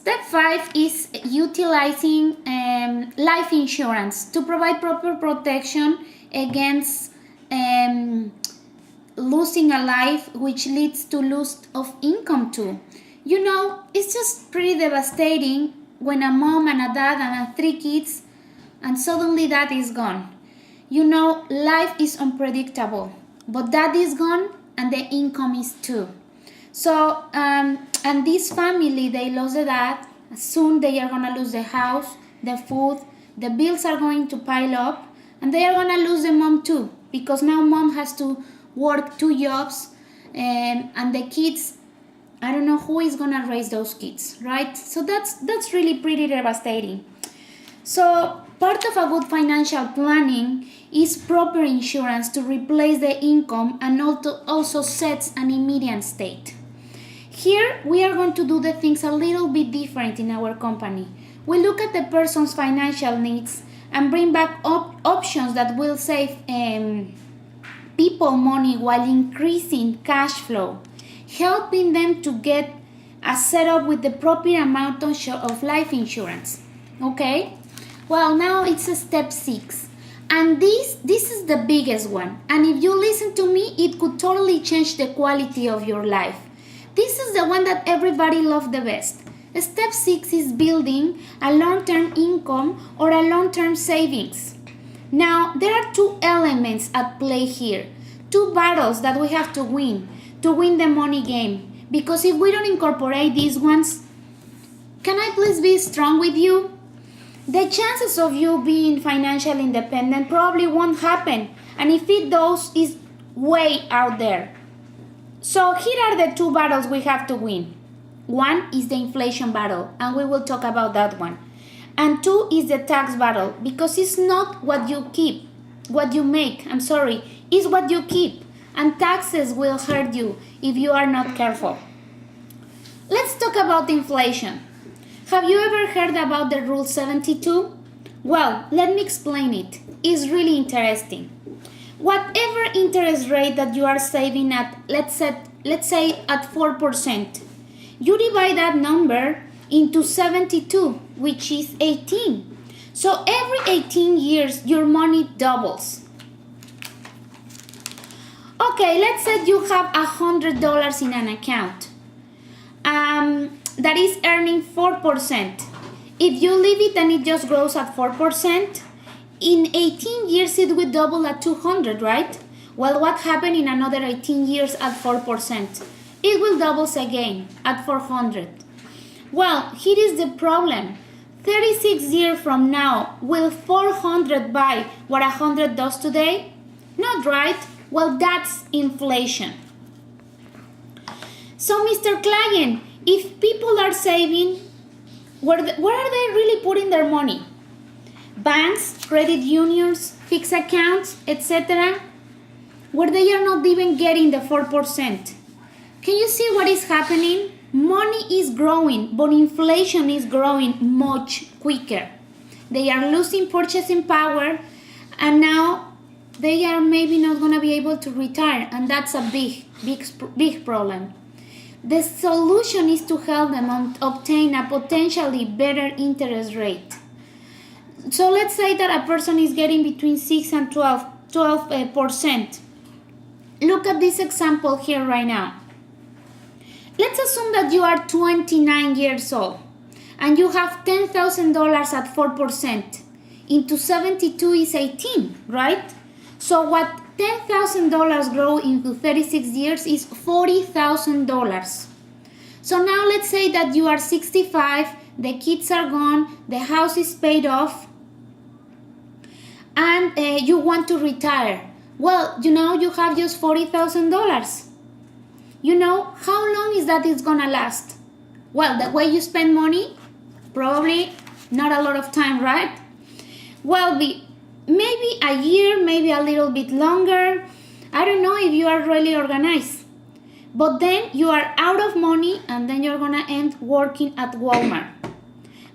Step 5 is utilizing life insurance to provide proper protection against losing a life, which leads to loss of income too. You know, it's just pretty devastating when a mom and a dad and 3 kids and suddenly that is gone. You know, life is unpredictable, but that is gone and the income is too. So, and this family, they lost the dad. Soon they are gonna lose the house, the food, the bills are going to pile up, and they are gonna lose the mom too, because now mom has to work 2 jobs, and the kids, I don't know who is gonna raise those kids, right? So that's really pretty devastating. So part of a good financial planning is proper insurance to replace the income and also sets an immediate state. Here we are going to do the things a little bit different in our company. We look at the person's financial needs and bring back options that will save people money while increasing cash flow, helping them to get a setup with the proper amount of life insurance. Okay? Well, now it's a step 6. And this is the biggest one. And if you listen to me, it could totally change the quality of your life. This is the one that everybody loves the best. Step 6 is building a long-term income or a long-term savings. Now, there are 2 elements at play here. 2 battles that we have to win the money game. Because if we don't incorporate these ones, can I please be strong with you? The chances of you being financially independent probably won't happen. And if it does, it's way out there. So here are the 2 battles we have to win. One is the inflation battle, and we will talk about that one. And 2 is the tax battle, because it's not what you make, it's what you keep. And taxes will hurt you if you are not careful. Let's talk about inflation. Have you ever heard about the Rule 72? Well, let me explain it. It's really interesting. Whatever interest rate that you are saving at, let's say at 4%, you divide that number into 72, which is 18. So every 18 years, your money doubles. Okay, let's say you have $100 in an account that is earning 4%. If you leave it and it just grows at 4%, in 18 years it will double at 200, right? Well, what happened in another 18 years at 4%? It will double again at 400. Well, here is the problem. 36 years from now, will 400 buy what 100 does today? Not right. Well, that's inflation. So, Mr. Client, if people are saving, where are they really putting their money? Banks, credit unions, fixed accounts, etc., where they are not even getting the 4%. Can you see what is happening? Money is growing, but inflation is growing much quicker. They are losing purchasing power, and now they are maybe not going to be able to retire, and that's a big problem. The solution is to help them obtain a potentially better interest rate. So let's say that a person is getting between 6 and 12%. Look at this example here right now. Let's assume that you are 29 years old and you have $10,000 at 4%. Into 72 is 18, right? So what $10,000 grow into 36 years is $40,000. So now let's say that you are 65, the kids are gone, the house is paid off, and you want to retire. Well, you have just $40,000. How long is that it's gonna last? Well, the way you spend money, probably not a lot of time, right? Well, maybe a year, maybe a little bit longer. I don't know if you are really organized. But then you are out of money, and then you're gonna end working at Walmart.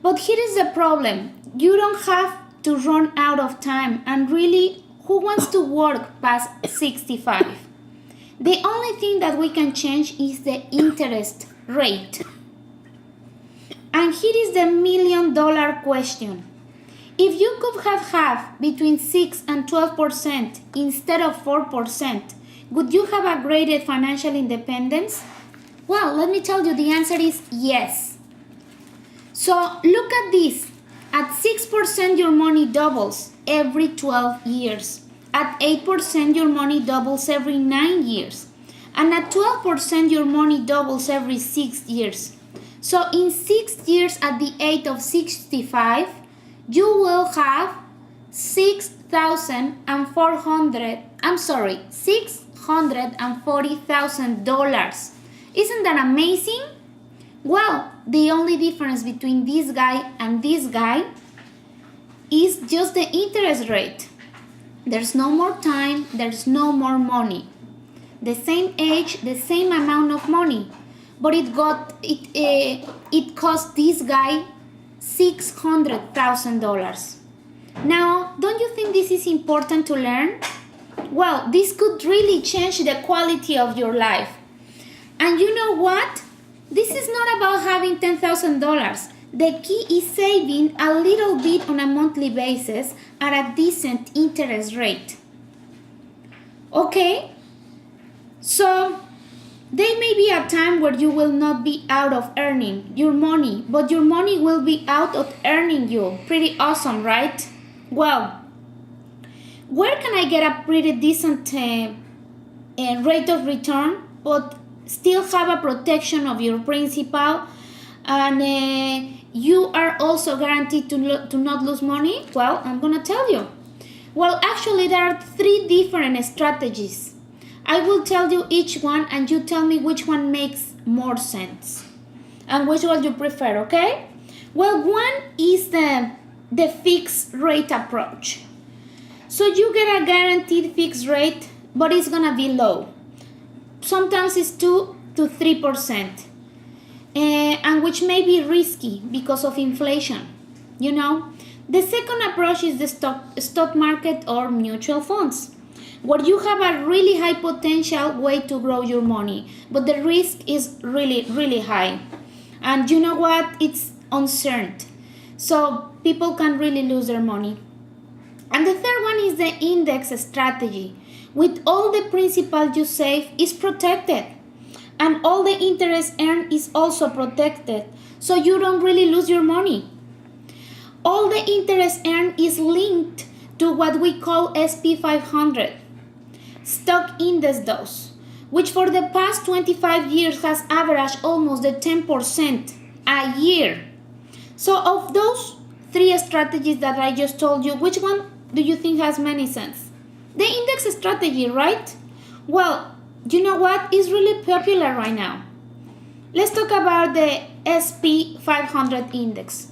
But here is the problem. You don't have to run out of time, and really, who wants to work past 65? The only thing that we can change is the interest rate. And here is the $1,000,000 question. If you could have between 6 and 12% instead of 4%, would you have a greater financial independence? Well, let me tell you, the answer is yes. So look at this. At 6%, your money doubles every 12 years. At 8%, your money doubles every 9 years. And at 12%, your money doubles every 6 years. So in 6 years, at the age of 65, you will have $640,000. Isn't that amazing? Well, the only difference between this guy and this guy is just the interest rate. There's no more time, there's no more money. The same age, the same amount of money. But it cost this guy $600,000. Now, don't you think this is important to learn? Well, this could really change the quality of your life. And you know what? This is not about having $10,000. The key is saving a little bit on a monthly basis at a decent interest rate. Okay? So, there may be a time where you will not be out of earning your money, but your money will be out of earning you. Pretty awesome, right? Well, where can I get a pretty decent rate of return, but still have a protection of your principal, and you are also guaranteed to not lose money? Well, I'm gonna tell you. Well, actually, there are 3 different strategies. I will tell you each one, and you tell me which one makes more sense and which one you prefer, okay? Well, one is the fixed rate approach. So you get a guaranteed fixed rate, but it's gonna be low. Sometimes it's 2 to 3%, and which may be risky because of inflation, you know. The second approach is the stock market or mutual funds, where you have a really high potential way to grow your money, but the risk is really, really high. And you know what? It's uncertain. So people can really lose their money. And the third one is the index strategy. With all the principal you save is protected. And all the interest earned is also protected. So you don't really lose your money. All the interest earned is linked to what we call SP 500. Stock index dose, which for the past 25 years has averaged almost the 10% a year. So of those 3 strategies that I just told you, which one do you think has many sense? The index strategy, right? Well, you know what? It's really popular right now. Let's talk about the SP 500 index.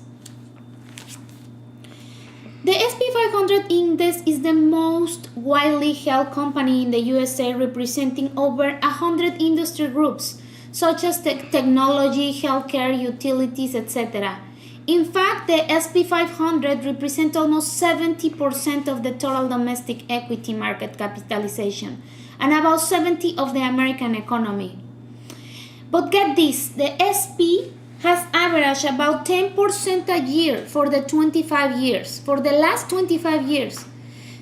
The SP 500 index is the most widely held company in the USA, representing over 100 industry groups, such as technology, healthcare, utilities, etc. In fact, the SP 500 represents almost 70% of the total domestic equity market capitalization and about 70% of the American economy. But get this, the SP has averaged about 10% a year for the last 25 years.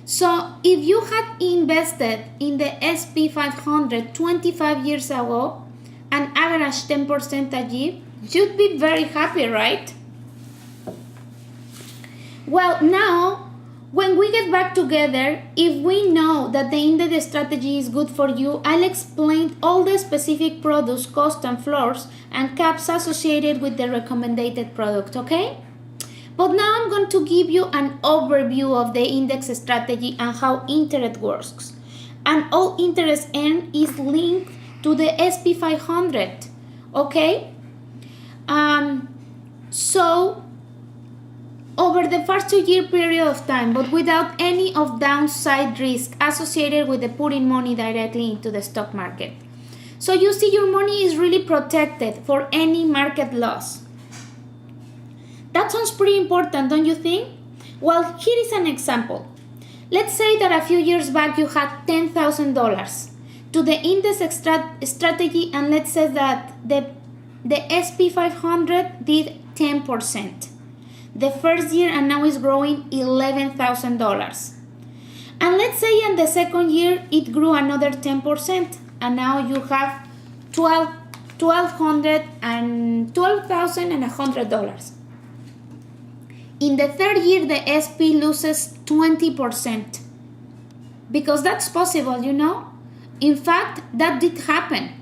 So if you had invested in the SP 500 25 years ago and averaged 10% a year, you'd be very happy, right? Well, now, when we get back together, if we know that the index strategy is good for you, I'll explain all the specific products, cost and floors, and caps associated with the recommended product, okay? But now I'm going to give you an overview of the index strategy and how interest works. And all interest earned is linked to the SP 500, okay? So over the first 2-year period of time, but without any of downside risk associated with the putting money directly into the stock market. So you see, your money is really protected for any market loss. That sounds pretty important, don't you think? Well, here is an example. Let's say that a few years back you had $10,000 to the index strategy, and let's say that the the SP 500 did 10% the first year, and now is growing $11,000. And let's say in the second year it grew another 10%, and now you have $12,100. In the third year, the SP loses 20%, because that's possible, you know. In fact, that did happen.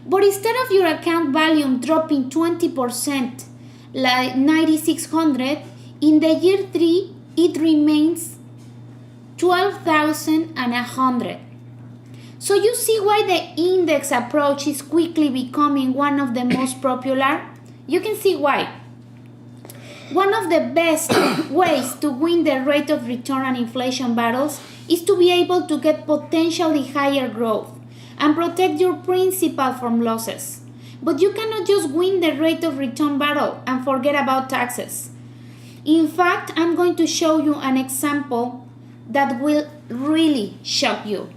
But instead of your account value dropping 20%, like 9,600, in the year 3, it remains 12,100. So you see why the index approach is quickly becoming one of the most popular? You can see why. One of the best ways to win the rate of return and inflation battles is to be able to get potentially higher growth and protect your principal from losses. But you cannot just win the rate of return battle and forget about taxes. In fact, I'm going to show you an example that will really shock you.